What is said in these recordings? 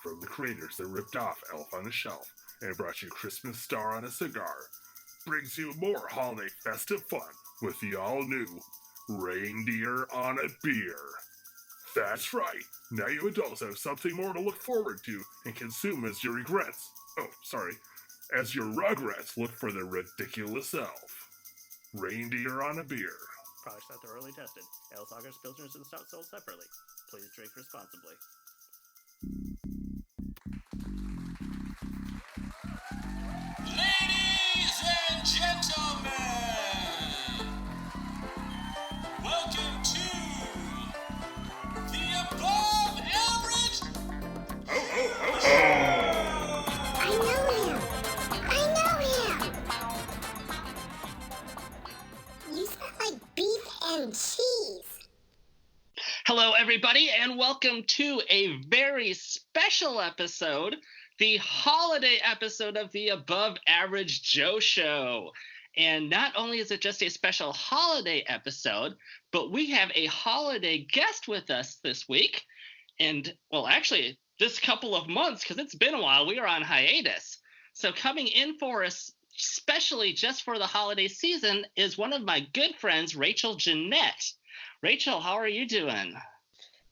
from the creators that ripped off Elf on a Shelf and brought you Christmas Star on a Cigar, brings you more holiday festive fun with the all-new Reindeer on a Beer. That's right, now you adults have something more to look forward to and consume as your as your rugrats look for their ridiculous elf. Reindeer on a Beer. Products not thoroughly tested. Ale lagers, pilsners, and stout sold separately. Please drink responsibly. Ladies and gentlemen, welcome to the Above Average. I know him. You smell like beef and cheese. Hello, everybody, and welcome to a very special episode, the holiday episode of the Above Average Joe Show. And not only is it just a special holiday episode, but we have a holiday guest with us this week. And, well, actually, this couple of months, because it's been a while, we are on hiatus. So coming in for us, especially just for the holiday season, is one of my good friends, Rachel Jeanette. Rachel, how are you doing?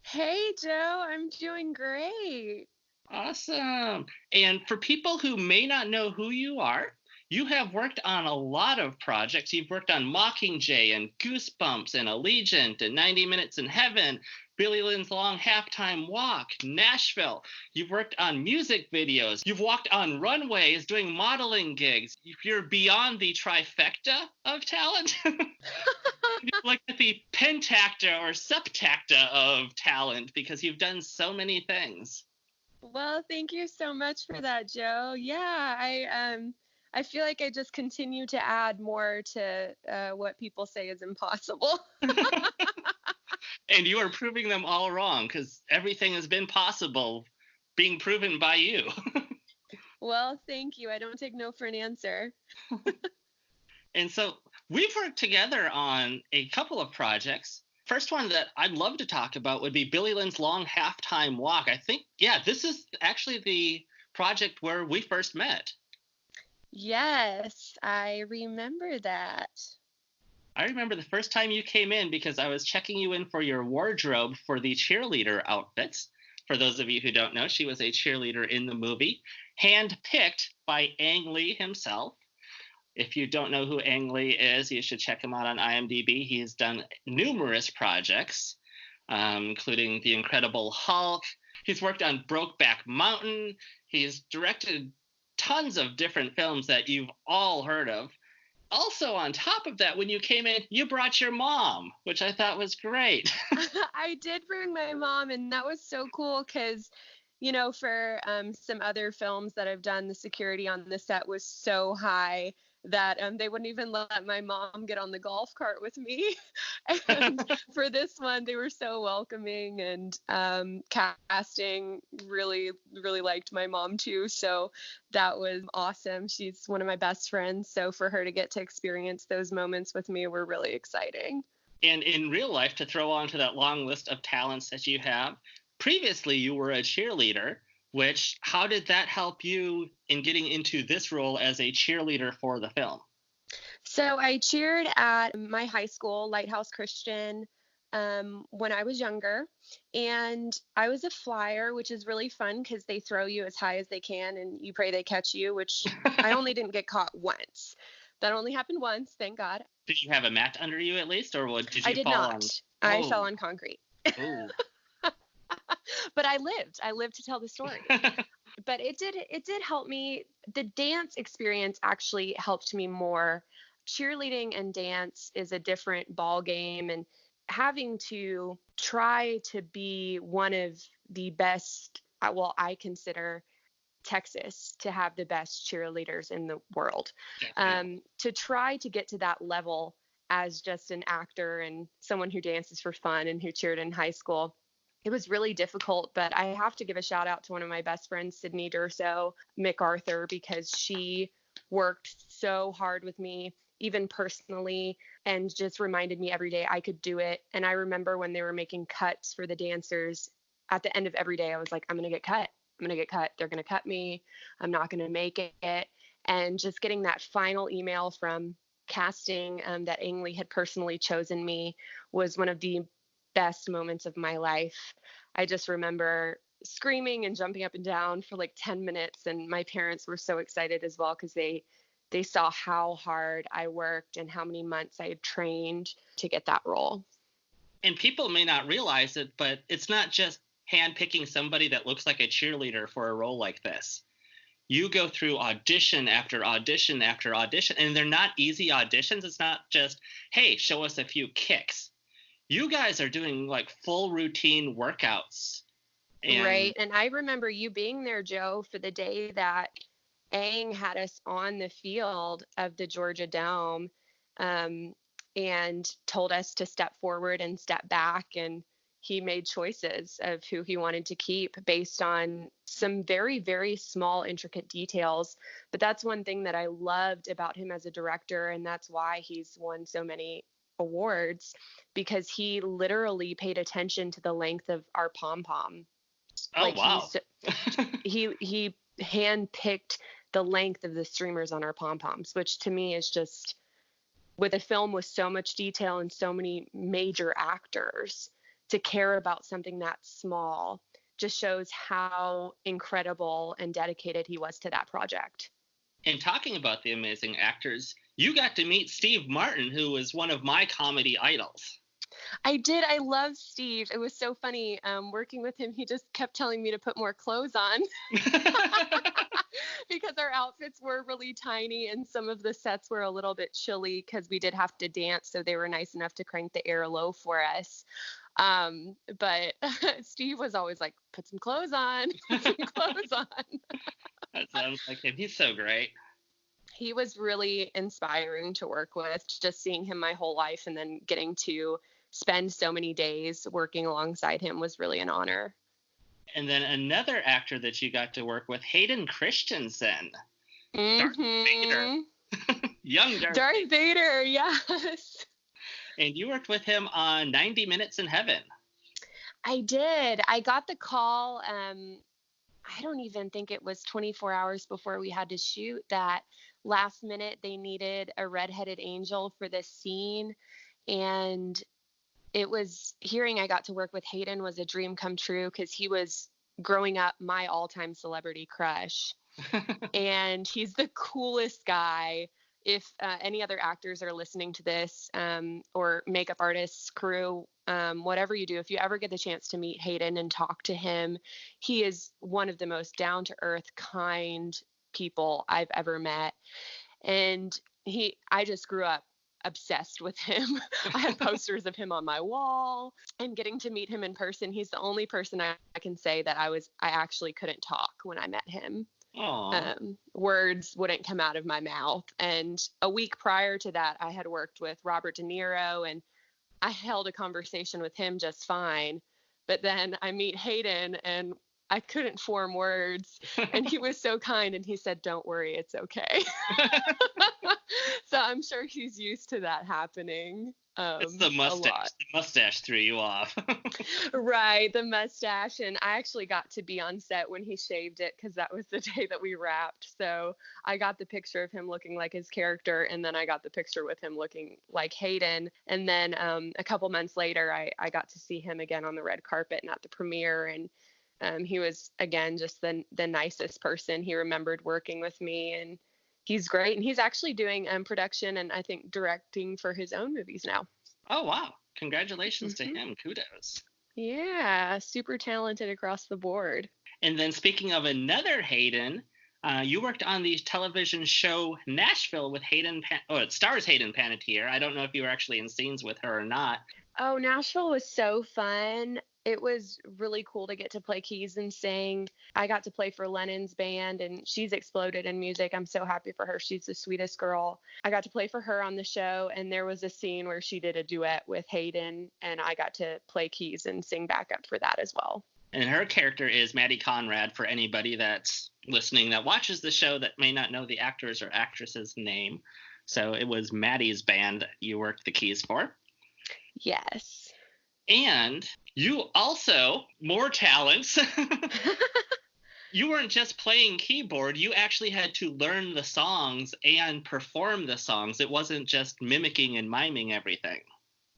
Hey, Joe, I'm doing great. Awesome. And for people who may not know who you are, you have worked on a lot of projects. You've worked on Mockingjay and Goosebumps and Allegiant and 90 Minutes in Heaven, Billy Lynn's Long Halftime Walk, Nashville. You've worked on music videos. You've walked on runways doing modeling gigs. You're beyond the trifecta of talent. You're like the pentacta or septacta of talent because you've done so many things. Well, thank you so much for that, Joe. Yeah, I feel like I just continue to add more to what people say is impossible. And you are proving them all wrong because everything has been possible being proven by you. Well, thank you. I don't take no for an answer. And so we've worked together on a couple of projects. First one that I'd love to talk about would be Billy Lynn's Long Halftime Walk. I think, this is actually the project where we first met. Yes, I remember that. I remember the first time you came in because I was checking you in for your wardrobe for the cheerleader outfits. For those of you who don't know, she was a cheerleader in the movie, handpicked by Ang Lee himself. If you don't know who Ang Lee is, you should check him out on IMDb. He's done numerous projects, including The Incredible Hulk. He's worked on Brokeback Mountain. He's directed tons of different films that you've all heard of. Also, on top of that, when you came in, you brought your mom, which I thought was great. I did bring my mom, and that was so cool because, for some other films that I've done, the security on the set was so high that they wouldn't even let my mom get on the golf cart with me. And for this one, they were so welcoming, and casting really, really liked my mom too. So that was awesome. She's one of my best friends. So for her to get to experience those moments with me were really exciting. And in real life, to throw onto that long list of talents that you have, previously you were a cheerleader. How did that help you in getting into this role as a cheerleader for the film? So I cheered at my high school, Lighthouse Christian, when I was younger. And I was a flyer, which is really fun because they throw you as high as they can and you pray they catch you, which I only didn't get caught once. That only happened once, thank God. Did you have a mat under you at least, or did you fall on? I did not. I fell on concrete. Ooh. But I lived to tell the story. But it did help me. The dance experience actually helped me more. Cheerleading and dance is a different ball game, and having to try to be one of the best, I consider Texas to have the best cheerleaders in the world. To try to get to that level as just an actor and someone who dances for fun and who cheered in high school, it was really difficult, but I have to give a shout out to one of my best friends, Sydney Durso MacArthur, because she worked so hard with me, even personally, and just reminded me every day I could do it. And I remember when they were making cuts for the dancers, at the end of every day, I was like, I'm going to get cut. I'm going to get cut. They're going to cut me. I'm not going to make it. And just getting that final email from casting that Ang Lee had personally chosen me was one of the best moments of my life. I just remember screaming and jumping up and down for like 10 minutes. And my parents were so excited as well because they saw how hard I worked and how many months I had trained to get that role. And people may not realize it, but it's not just handpicking somebody that looks like a cheerleader for a role like this. You go through audition after audition after audition, and they're not easy auditions. It's not just, hey, show us a few kicks. You guys are doing like full routine workouts. Right. And I remember you being there, Joe, for the day that Ang had us on the field of the Georgia Dome, and told us to step forward and step back. And he made choices of who he wanted to keep based on some very, very small, intricate details. But that's one thing that I loved about him as a director. And that's why he's won so many awards, because he literally paid attention to the length of our pom-pom. Oh, like, wow. He handpicked the length of the streamers on our pom-poms, which to me is just, with a film with so much detail and so many major actors, to care about something that small just shows how incredible and dedicated he was to that project. And talking about the amazing actors, you got to meet Steve Martin, who was one of my comedy idols. I did. I love Steve. It was so funny working with him. He just kept telling me to put more clothes on because our outfits were really tiny and some of the sets were a little bit chilly because we did have to dance. So they were nice enough to crank the air low for us. But Steve was always like, put some clothes on, put some clothes on. That sounds like him. He's so great. He was really inspiring to work with, just seeing him my whole life and then getting to spend so many days working alongside him was really an honor. And then another actor that you got to work with, Hayden Christensen. Mm-hmm. Darth Vader. Young Darth Vader, yes. And you worked with him on 90 Minutes in Heaven. I did. I got the call. I don't even think it was 24 hours before we had to shoot that last minute they needed a redheaded angel for this scene. And it was hearing I got to work with Hayden was a dream come true because he was growing up my all-time celebrity crush. And he's the coolest guy. If any other actors are listening to this, or makeup artists, crew, whatever you do, if you ever get the chance to meet Hayden and talk to him, he is one of the most down-to-earth, kind people I've ever met. And I just grew up obsessed with him. I had posters of him on my wall, and getting to meet him in person, he's the only person I can say that I actually couldn't talk when I met him. Words wouldn't come out of my mouth. And a week prior to that, I had worked with Robert De Niro, and I held a conversation with him just fine. But then I meet Hayden, and I couldn't form words. And he was so kind, and he said, "Don't worry, it's okay." So I'm sure he's used to that happening. It's the mustache. The mustache threw you off. Right, the mustache. And I actually got to be on set when he shaved it because that was the day that we wrapped. So I got the picture of him looking like his character, and then I got the picture with him looking like Hayden. And then a couple months later, I got to see him again on the red carpet and at the premiere. And he was, again, just the nicest person. He remembered working with me, and he's great. And he's actually doing production and I think directing for his own movies now. Oh, wow. Congratulations to him. Kudos. Yeah, super talented across the board. And then speaking of another Hayden, you worked on the television show Nashville with it stars Hayden Panettiere. I don't know if you were actually in scenes with her or not. Oh, Nashville was so fun. It was really cool to get to play keys and sing. I got to play for Lennon's band, and she's exploded in music. I'm so happy for her. She's the sweetest girl. I got to play for her on the show, and there was a scene where she did a duet with Hayden, and I got to play keys and sing backup for that as well. And her character is Maddie Conrad, for anybody that's listening that watches the show that may not know the actor's or actress's name. So it was Maddie's band that you worked the keys for. Yes. And you also, more talents, you weren't just playing keyboard, you actually had to learn the songs and perform the songs. It wasn't just mimicking and miming everything.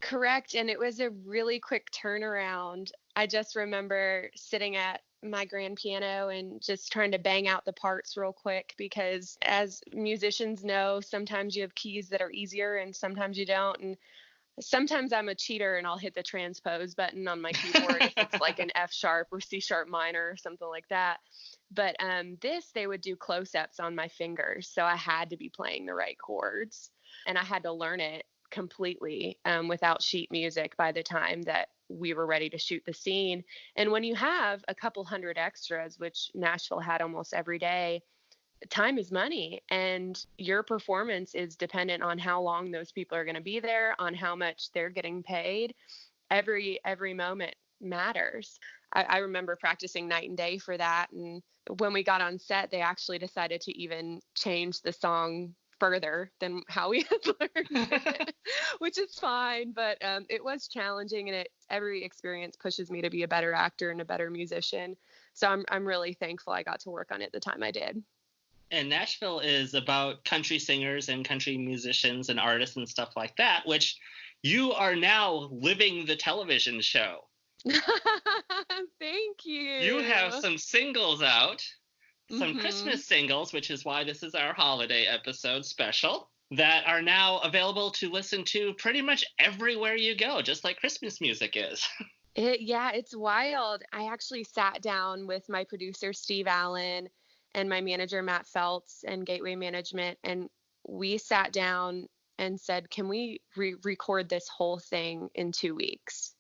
Correct. And it was a really quick turnaround. I just remember sitting at my grand piano and just trying to bang out the parts real quick, because as musicians know, sometimes you have keys that are easier and sometimes you don't. And sometimes I'm a cheater and I'll hit the transpose button on my keyboard if it's like an F sharp or C sharp minor or something like that. But they would do close-ups on my fingers. So I had to be playing the right chords, and I had to learn it completely without sheet music by the time that we were ready to shoot the scene. And when you have a couple hundred extras, which Nashville had almost every day, time is money, and your performance is dependent on how long those people are going to be there, on how much they're getting paid. Every moment matters. I remember practicing night and day for that, and when we got on set, they actually decided to even change the song further than how we had learned it, which is fine, but it was challenging, and every experience pushes me to be a better actor and a better musician. So I'm really thankful I got to work on it the time I did. And Nashville is about country singers and country musicians and artists and stuff like that, which you are now living the television show. Thank you. You have some singles out, some Christmas singles, which is why this is our holiday episode special, that are now available to listen to pretty much everywhere you go, just like Christmas music is. It's wild. I actually sat down with my producer, Steve Allen, and my manager, Matt Feltz, and Gateway Management, and we sat down and said, can we record this whole thing in 2 weeks?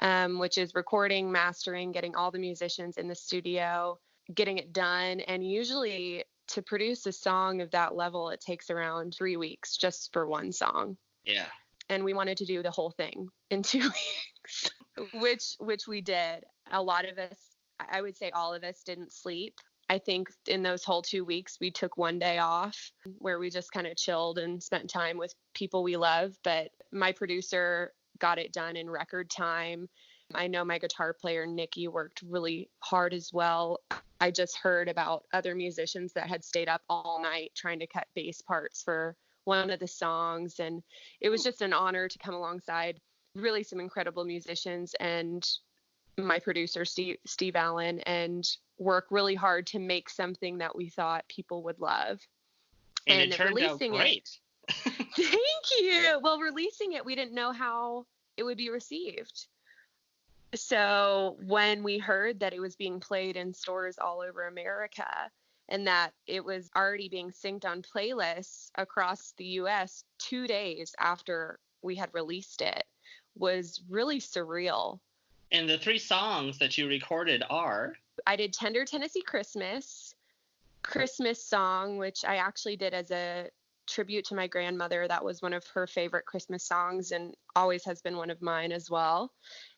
Which is recording, mastering, getting all the musicians in the studio, getting it done. And usually to produce a song of that level, it takes around 3 weeks just for one song. Yeah. And we wanted to do the whole thing in 2 weeks, which we did. A lot of us, I would say all of us, didn't sleep. I think in those whole 2 weeks, we took one day off where we just kind of chilled and spent time with people we love. But my producer got it done in record time. I know my guitar player, Nikki, worked really hard as well. I just heard about other musicians that had stayed up all night trying to cut bass parts for one of the songs. And it was just an honor to come alongside really some incredible musicians and my producer, Steve Allen, and work really hard to make something that we thought people would love. And it turned out great. Thank you. Well, releasing it, we didn't know how it would be received. So when we heard that it was being played in stores all over America and that it was already being synced on playlists across the US 2 days after we had released it, was really surreal. And the 3 songs that you recorded are? I did Tender Tennessee Christmas Song, which I actually did as a tribute to my grandmother. That was one of her favorite Christmas songs and always has been one of mine as well.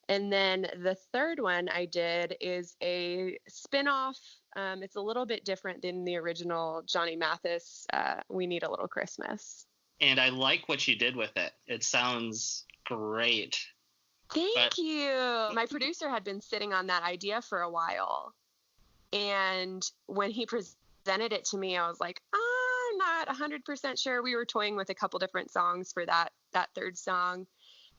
And then the third one I did is a spin-off. It's a little bit different than the original Johnny Mathis, We Need a Little Christmas. And I like what you did with it. It sounds great. Thank you. My producer had been sitting on that idea for a while. And when he presented it to me, I was like, I'm not 100% sure. We were toying with a couple different songs for that third song.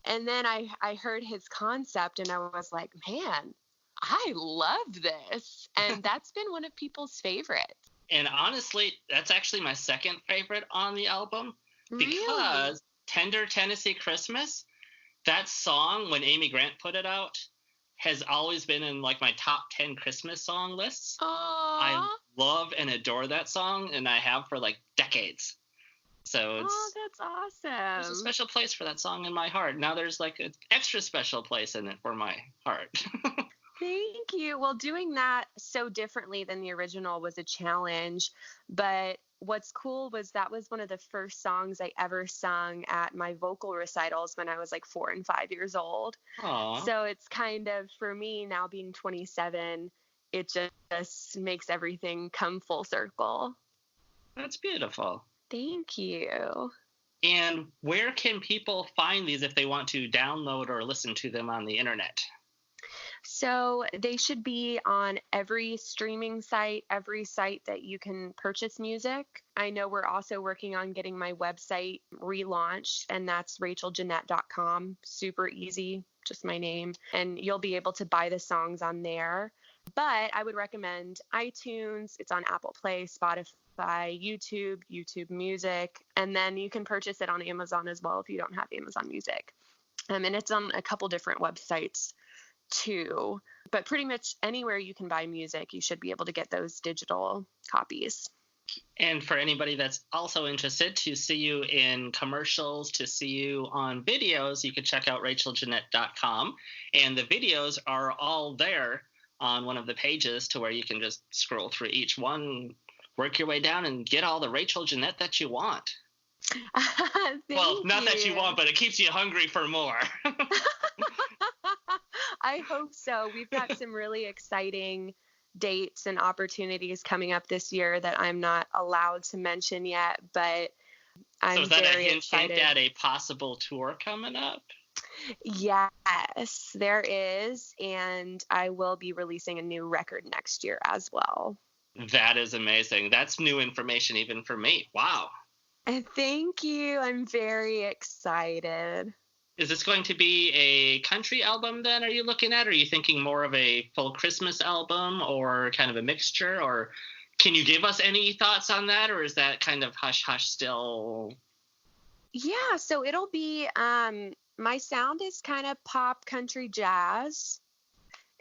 And then I heard his concept and I was like, man, I love this. And that's been one of people's favorites. And honestly, that's actually my second favorite on the album. Because Really? Tender Tennessee Christmas, that song, when Amy Grant put it out, has always been in like my top 10 Christmas song lists. Aww. I love and adore that song, and I have for like decades. So that's awesome. There's a special place for that song in my heart. Now there's like an extra special place in it for my heart. Thank you. Well, doing that so differently than the original was a challenge, but what's cool was that was one of the first songs I ever sung at my vocal recitals when I was like 4 and 5 years old. Aww. So it's kind of, for me now being 27, it just makes everything come full circle. That's beautiful. Thank you. And where can people find these if they want to download or listen to them on the internet? So they should be on every streaming site, every site that you can purchase music. I know we're also working on getting my website relaunched, and that's racheljeanette.com. Super easy, just my name. And you'll be able to buy the songs on there. But I would recommend iTunes. It's on Apple Play, Spotify, YouTube Music, and then you can purchase it on Amazon as well if you don't have Amazon Music. And it's on a couple different websites too, but pretty much anywhere you can buy music, you should be able to get those digital copies. And for anybody that's also interested to see you in commercials, to see you on videos, you can check out racheljeanette.com. And the videos are all there on one of the pages to where you can just scroll through each one, work your way down, and get all the Rachel Jeanette that you want. Well, not that you want, but it keeps you hungry for more. I hope so. We've got some really exciting dates and opportunities coming up this year that I'm not allowed to mention yet, but I'm so is that very a hint excited. At a possible tour coming up? Yes, there is, and I will be releasing a new record next year as well. That is amazing. That's new information even for me. Wow. Thank you. I'm very excited. Is this going to be a country album then, are you looking at? Or are you thinking more of a full Christmas album or kind of a mixture? Or can you give us any thoughts on that? Or is that kind of hush-hush still? Yeah, so it'll be, my sound is kind of pop country jazz.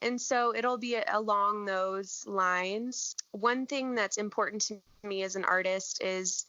And so it'll be along those lines. One thing that's important to me as an artist is,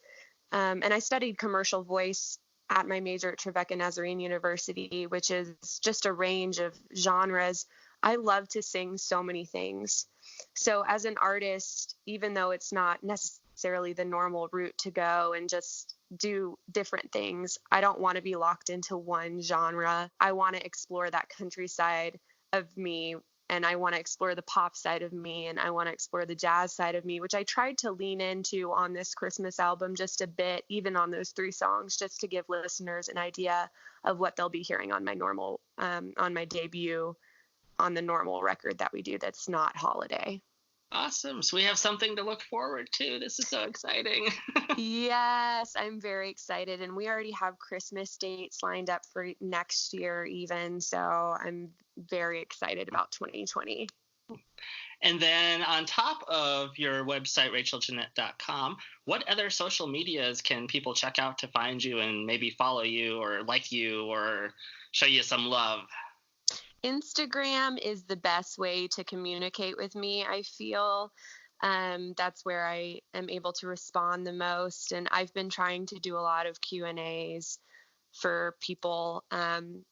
and I studied commercial voice at my major at Trevecca Nazarene University, which is just a range of genres. I love to sing so many things. So as an artist, even though it's not necessarily the normal route to go and just do different things, I don't want to be locked into one genre. I want to explore that countryside of me, and I want to explore the pop side of me, and I want to explore the jazz side of me, which I tried to lean into on this Christmas album just a bit, even on those 3 songs, just to give listeners an idea of what they'll be hearing on my normal, on my debut, on the normal record that we do that's not holiday. Awesome. So we have something to look forward to. This is so exciting. Yes, I'm very excited. And we already have Christmas dates lined up for next year even. So I'm very excited about 2020. And then on top of your website, racheljeanette.com, what other social medias can people check out to find you and maybe follow you or like you or show you some love? Instagram is the best way to communicate with me, I feel. That's where I am able to respond the most. And I've been trying to do a lot of Q&As for people. And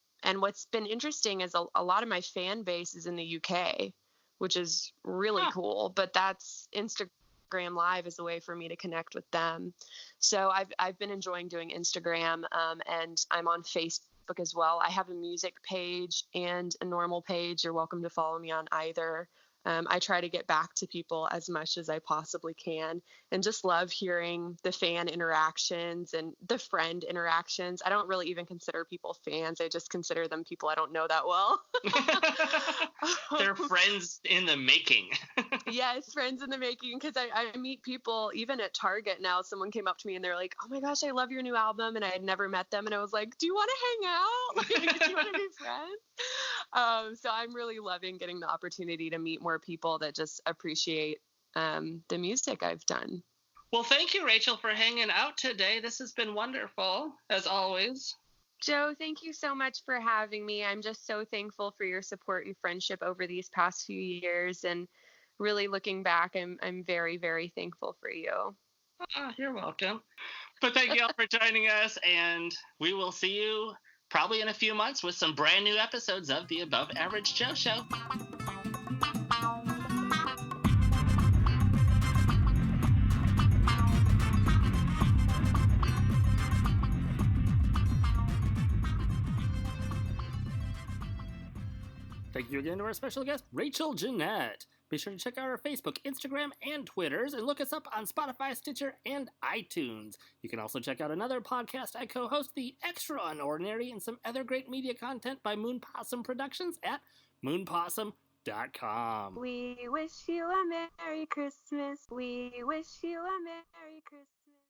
what's been interesting is a lot of my fan base is in the UK, which is really cool. But that's Instagram Live is a way for me to connect with them. So I've been enjoying doing Instagram, and I'm on Facebook as well. I have a music page and a normal page. You're welcome to follow me on either. I try to get back to people as much as I possibly can, and just love hearing the fan interactions and the friend interactions. I don't really even consider people fans. I just consider them people I don't know that well. They're friends in the making. Yes, friends in the making, because I meet people even at Target now. Someone came up to me and they're like, "Oh my gosh, I love your new album," and I had never met them, and I was like, "Do you want to hang out? Like, do you want to be friends?" So I'm really loving getting the opportunity to meet more people that just appreciate the music I've done. Well, thank you, Rachel, for hanging out today. This has been wonderful, as always. Joe, thank you so much for having me. I'm just so thankful for your support and friendship over these past few years, and really looking back, I'm very, very thankful for you. Oh, you're welcome. But thank you all for joining us, and we will see you probably in a few months with some brand new episodes of the Above Average Joe Show. Thank you again to our special guest, Rachel Jeanette. Be sure to check out our Facebook, Instagram, and Twitters, and look us up on Spotify, Stitcher, and iTunes. You can also check out another podcast I co-host, The Extraordinary, and some other great media content by Moon Possum Productions at moonpossum.com. gmail.com. We wish you a Merry Christmas. We wish you a Merry Christmas.